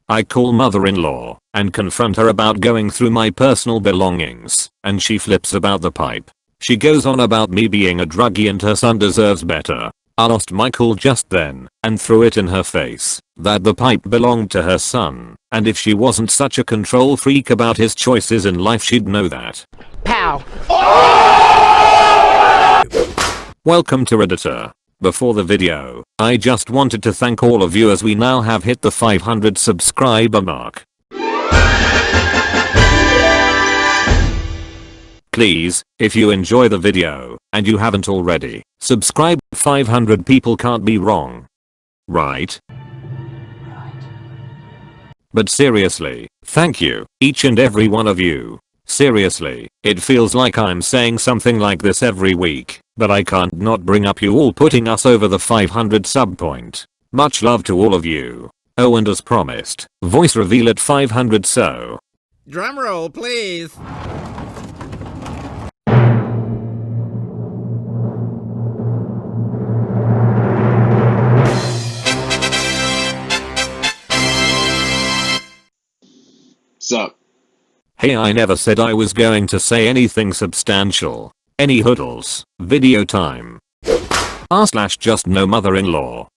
I call mother-in-law and confront her about going through my personal belongings, and she flips about the pipe. She goes on about me being a druggie and her son deserves better. I lost my cool just then and threw it in her face that the pipe belonged to her son, and if she wasn't such a control freak about his choices in life she'd know that. Pow! Welcome to Reddita. Before the video, I just wanted to thank all of you as we now have hit the 500 subscriber mark. Please, if you enjoy the video, and you haven't already, subscribe. 500 people can't be wrong. Right? But seriously, thank you, each and every one of you. Seriously, it feels like I'm saying something like this every week, but I can't not bring up you all putting us over the 500 sub point. Much love to all of you. Oh, and as promised, voice reveal at 500, so. Drumroll, please. Sup? Hey, I never said I was going to say anything substantial. Any hoodles, video time. r/JustNo mother-in-law.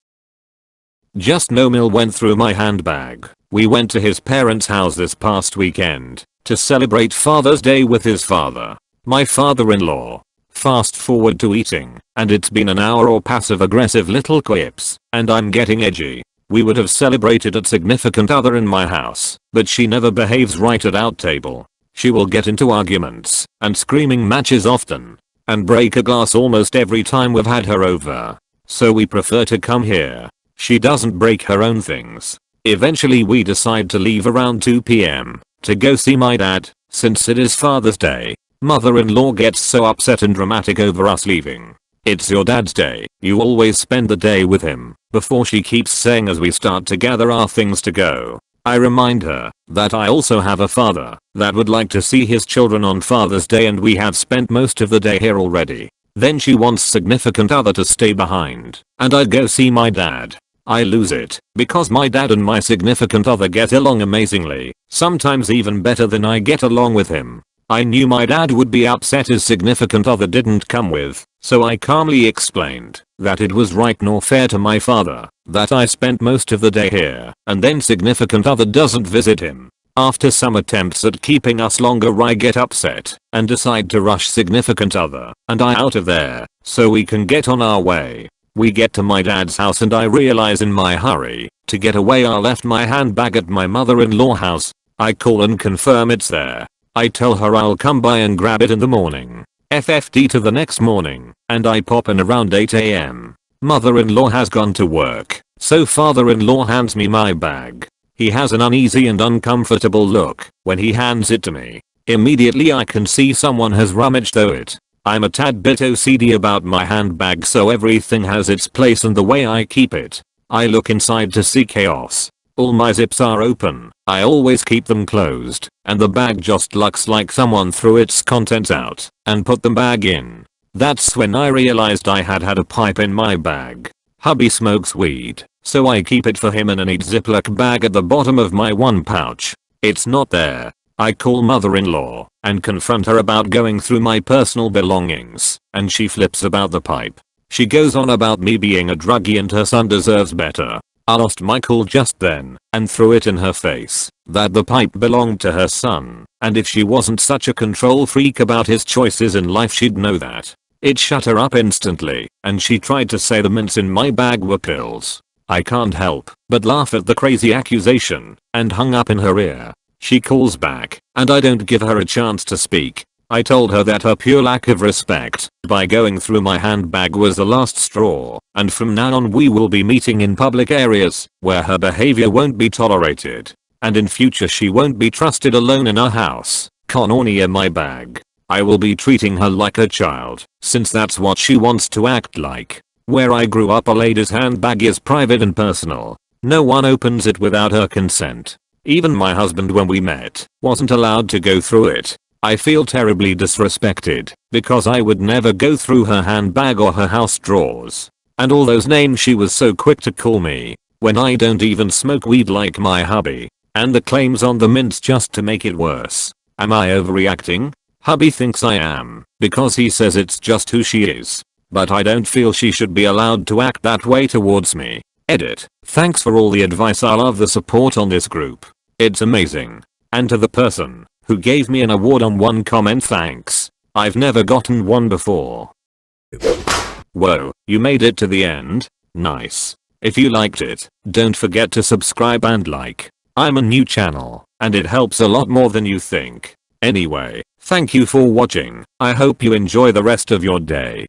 JustNoMil went through my handbag. We went to his parents' house this past weekend to celebrate Father's Day with his father, my father-in-law. Fast forward to eating, and it's been an hour or passive-aggressive little quips, and I'm getting edgy. We would have celebrated at significant other in my house, but she never behaves right at out table. She will get into arguments and screaming matches often, and break a glass almost every time we've had her over. So we prefer to come here. She doesn't break her own things. Eventually we decide to leave around 2 PM to go see my dad, since it is Father's Day. Mother-in-law gets so upset and dramatic over us leaving. It's your dad's day, you always spend the day with him, before she keeps saying as we start to gather our things to go. I remind her that I also have a father that would like to see his children on Father's Day and we have spent most of the day here already. Then she wants significant other to stay behind, and I go see my dad. I lose it, because my dad and my significant other get along amazingly, sometimes even better than I get along with him. I knew my dad would be upset his significant other didn't come with, so I calmly explained that it was right nor fair to my father that I spent most of the day here and then significant other doesn't visit him. After some attempts at keeping us longer I get upset and decide to rush significant other and I out of there so we can get on our way. We get to my dad's house and I realize in my hurry to get away I left my handbag at my mother-in-law house. I call and confirm it's there. I tell her I'll come by and grab it in the morning. FFD to the next morning, and I pop in around 8 AM. Mother-in-law has gone to work, so father-in-law hands me my bag. He has an uneasy and uncomfortable look when he hands it to me. Immediately I can see someone has rummaged through it. I'm a tad bit OCD about my handbag so everything has its place and the way I keep it. I look inside to see chaos. All my zips are open, I always keep them closed, and the bag just looks like someone threw its contents out and put the bag in. That's when I realized I had a pipe in my bag. Hubby smokes weed, so I keep it for him in a neat Ziploc bag at the bottom of my one pouch. It's not there. I call mother-in-law and confront her about going through my personal belongings, and she flips about the pipe. She goes on about me being a druggie and her son deserves better. I lost my cool just then and threw it in her face that the pipe belonged to her son, and if she wasn't such a control freak about his choices in life she'd know that. It shut her up instantly, and she tried to say the mints in my bag were pills. I can't help but laugh at the crazy accusation and hung up in her ear. She calls back, and I don't give her a chance to speak. I told her that her pure lack of respect by going through my handbag was the last straw, and from now on we will be meeting in public areas where her behavior won't be tolerated, and in future she won't be trusted alone in our house, or near my bag. I will be treating her like a child, since that's what she wants to act like. Where I grew up a lady's handbag is private and personal. No one opens it without her consent. Even my husband when we met wasn't allowed to go through it. I feel terribly disrespected because I would never go through her handbag or her house drawers. And all those names she was so quick to call me when I don't even smoke weed like my hubby. And the claims on the mints just to make it worse. Am I overreacting? Hubby thinks I am, because he says it's just who she is. But I don't feel she should be allowed to act that way towards me. Edit. Thanks for all the advice. I love the support on this group. It's amazing. And to the person who gave me an award on one comment, thanks. I've never gotten one before. Whoa, you made it to the end? Nice. If you liked it, don't forget to subscribe and like. I'm a new channel, and it helps a lot more than you think. Anyway, thank you for watching. I hope you enjoy the rest of your day.